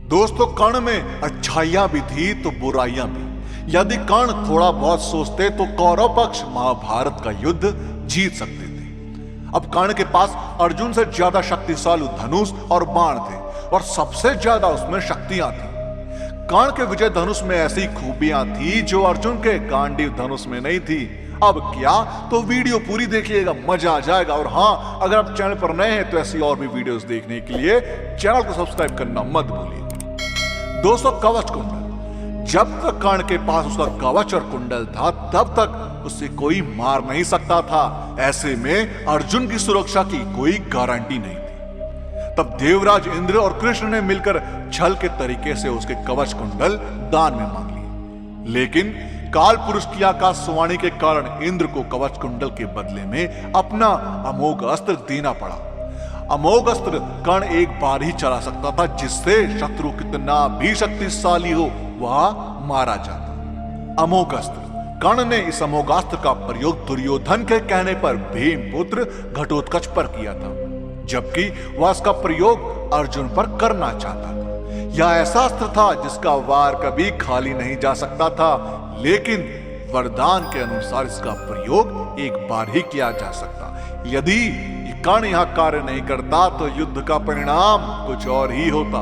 दोस्तों, कर्ण में अच्छाइयां भी थी तो बुराइयां भी। यदि कर्ण थोड़ा बहुत सोचते तो कौरव पक्ष महाभारत का युद्ध जीत सकते थे। अब कर्ण के पास अर्जुन से ज्यादा शक्तिशाली धनुष और बाण थे और सबसे ज्यादा उसमें शक्तियां थी। कर्ण के विजय धनुष में ऐसी खूबियां थी जो अर्जुन के गांडीव धनुष में नहीं थी। अब क्या, तो वीडियो पूरी देखिएगा, मजा आ जाएगा। और हाँ, अगर आप चैनल पर नए हैं तो ऐसी और भी वीडियोस देखने के लिए चैनल को सब्सक्राइब करना मत भूलिए। दोस्तों, कवच कुंडल। जब तक कर्ण के पास उसका कवच और कुंडल था तब तक उसे कोई मार नहीं सकता था। ऐसे में अर्जुन की सुरक्षा की कोई गारंटी नहीं थी। तब देवराज इंद्र और कृष्ण ने मिलकर छल के तरीके से उसके कवच कुंडल दान में मांग लिए। लेकिन काल पुरुष की आकाशवाणी के कारण इंद्र को कवच कुंडल के बदले में अपना अमोघ अस्त्र देना पड़ा। अमोघ अस्त्र कर्ण एक बार ही चला सकता था, जिससे शत्रु कितना भी शक्तिशाली हो वह मारा जाता। अमोघ अस्त्र। कर्ण ने इस अमोघास्त्र का प्रयोग दुर्योधन के कहने पर भीमपुत्र घटोत्कच पर किया था, जबकि वह इसका प्रयोग अर्जुन पर करना चाहता था। यह ऐसा अस्त्र था जिसका वार कभी खाली नहीं जा सकता था, लेकिन वरदान के अनुसार इसका प्रयोग एक बार ही किया जा सकता। यदि कर्ण यहां कार्य नहीं करता तो युद्ध का परिणाम कुछ और ही होता।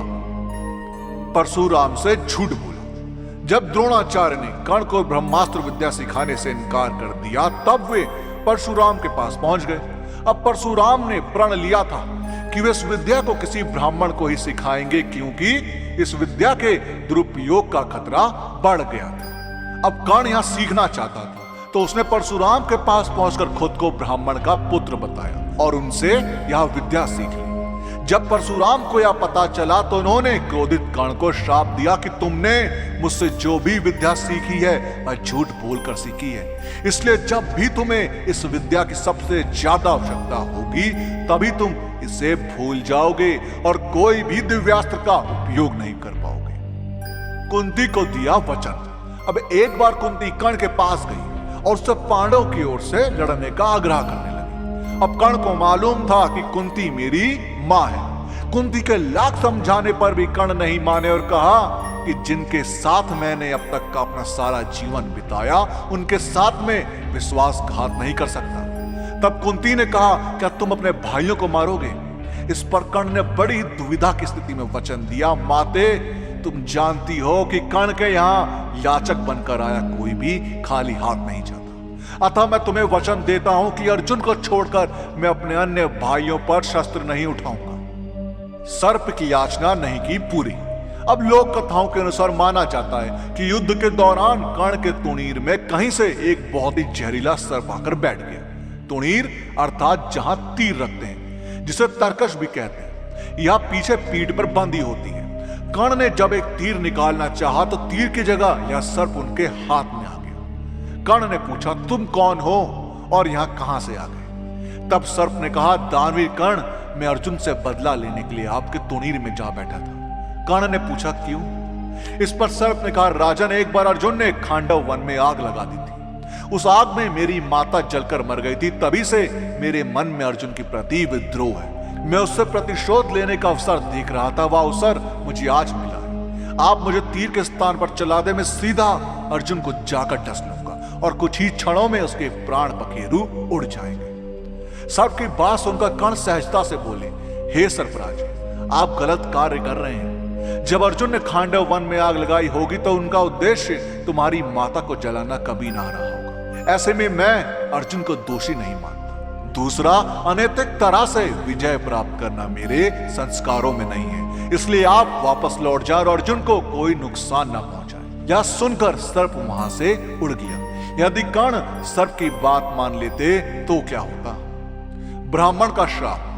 परशुराम से झूठ बोला। जब द्रोणाचार्य ने कर्ण को ब्रह्मास्त्र विद्या सिखाने से इनकार कर दिया तब वे परशुराम के पास पहुंच गए। अब परशुराम ने प्रण लिया था कि वे इस विद्या को किसी ब्राह्मण को ही सिखाएंगे, क्योंकि इस विद्या के दुरुपयोग का खतरा बढ़ गया था। अब कर्ण यहां सीखना चाहता था तो उसने परशुराम के पास पहुंचकर खुद को ब्राह्मण का पुत्र बताया और उनसे यह विद्या सीख ली। जब परशुराम को यह पता चला तो उन्होंने क्रोधित कर्ण को श्राप दिया कि तुमने मुझसे जो भी विद्या सीखी है वह झूठ बोलकर सीखी है, इसलिए जब भी तुम्हें इस विद्या की सबसे ज्यादा आवश्यकता होगी तभी तुम इसे भूल जाओगे और कोई भी दिव्यास्त्र का उपयोग नहीं कर पाओगे। कुंती को दिया वचन। अब एक बार कुंती कर्ण के पास गई और उससे पांडव की ओर से लड़ने का आग्रह करने लगी। अब कर्ण को मालूम था कि कुंती मेरी मां है। कुंती के लाख समझाने पर भी कर्ण नहीं माने और कहा कि जिनके साथ मैंने अब तक का अपना सारा जीवन बिताया उनके साथ में विश्वासघात नहीं कर सकता। तब कुंती ने कहा, क्या तुम अपने भाइयों को मारोगे? इस पर कर्ण ने बड़ी दुविधा की स्थिति में वचन दिया, माते तुम जानती हो कि कर्ण के यहाँ याचक बनकर आया कोई भी खाली हाथ नहीं जाता। अतः मैं तुम्हें वचन देता हूं कि अर्जुन को छोड़कर मैं अपने अन्य भाइयों पर शस्त्र नहीं उठाऊंगा। सर्प की याचना नहीं की पूरी। अब लोक कथाओं के अनुसार माना जाता है कि युद्ध के दौरान कर्ण के तुणीर में कहीं से एक बहुत ही जहरीला सर्प आकर बैठ गया। तुणीर अर्थात जहां तीर रखते हैं, जिसे तरकश भी कहते हैं। यह पीछे पीठ पर बंधी होती है। कर्ण ने जब एक तीर निकालना चाहा तो तीर की जगह यह सर्प उनके हाथ में आ गया। कर्ण ने पूछा, तुम कौन हो और यहां कहां से आ गए? तब सर्प ने कहा, दानवीर कर्ण, मैं अर्जुन से बदला लेने के लिए आपके तुणीर में जा बैठा था। कर्ण ने पूछा, क्यों? इस पर सर्प ने कहा, राजन, एक बार अर्जुन ने खांडव वन में आग लगा दी थी। उस आग में मेरी माता जलकर मर गई थी, तभी से मेरे मन में अर्जुन के प्रति विद्रोह है। मैं उससे प्रतिशोध लेने का अवसर देख रहा था, वह अवसर मुझे आज मिला है। आप मुझे तीर के स्थान पर चला दे, मैं सीधा अर्जुन को जाकर डस लूंगा और कुछ ही क्षणों में उसके प्राण पखेरु उड़ जाएंगे। सर्प की बात सुनकर कर्ण सहजता से बोले, हे सर्पराज, आप गलत कार्य कर रहे हैं। जब अर्जुन ने खांडव वन में आग लगाई होगी तो उनका उद्देश्य तुम्हारी माता को जलाना कभी ना रहा होगा। ऐसे में मैं अर्जुन को दोषी नहीं मानता। दूसरा, अनैतिक तरह से विजय प्राप्त करना मेरे संस्कारों में नहीं है, इसलिए आप वापस लौट जाएं और अर्जुन को कोई नुकसान ना पहुंचाएं। यह सुनकर सर्प वहां से उड़ गया। यदि कर्ण सर्प की बात मान लेते तो क्या होता? ब्राह्मण का श्राप।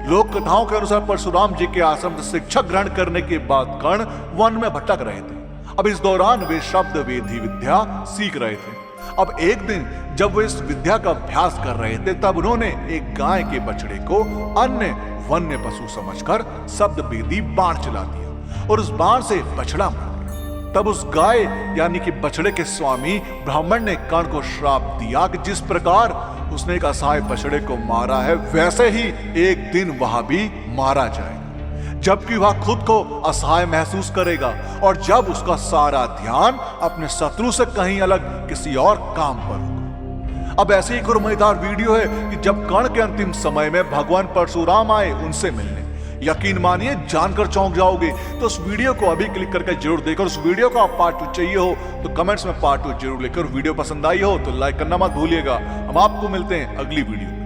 लोक कथाओं के अनुसार परशुराम जी के आश्रम से शिक्षा ग्रहण करने के बाद कर्ण वन में भटक रहे थे। अब इस दौरान वे शब्द वेदी विद्या सीख रहे थे। अब एक दिन जब वे इस विद्या का अभ्यास कर रहे थे तब उन्होंने एक गाय के बछड़े को अन्य वन्य पशु समझकर शब्द वेदी बाण चला दिया और उस बाण से बछड़ा मर गया। तब उस गाय यानी कि बछड़े के स्वामी ब्राह्मण ने कर्ण को श्राप दिया कि जिस प्रकार उसने एक असहाय बछड़े को मारा है वैसे ही एक दिन वह भी मारा जाएगा। जबकि वह खुद को असहाय महसूस करेगा और जब उसका सारा ध्यान अपने शत्रु से कहीं अलग किसी और काम पर होगा। अब ऐसे ही एक और मजेदार वीडियो है कि जब कर्ण के अंतिम समय में भगवान परशुराम आए उनसे मिलने, यकीन मानिए जानकर चौंक जाओगे। तो उस वीडियो को अभी क्लिक करके जरूर देखो। उस वीडियो का आप पार्ट 2 चाहिए हो तो कमेंट्स में पार्ट 2 जरूर लिखकर, वीडियो पसंद आई हो तो लाइक करना मत भूलिएगा। हम आपको मिलते हैं अगली वीडियो।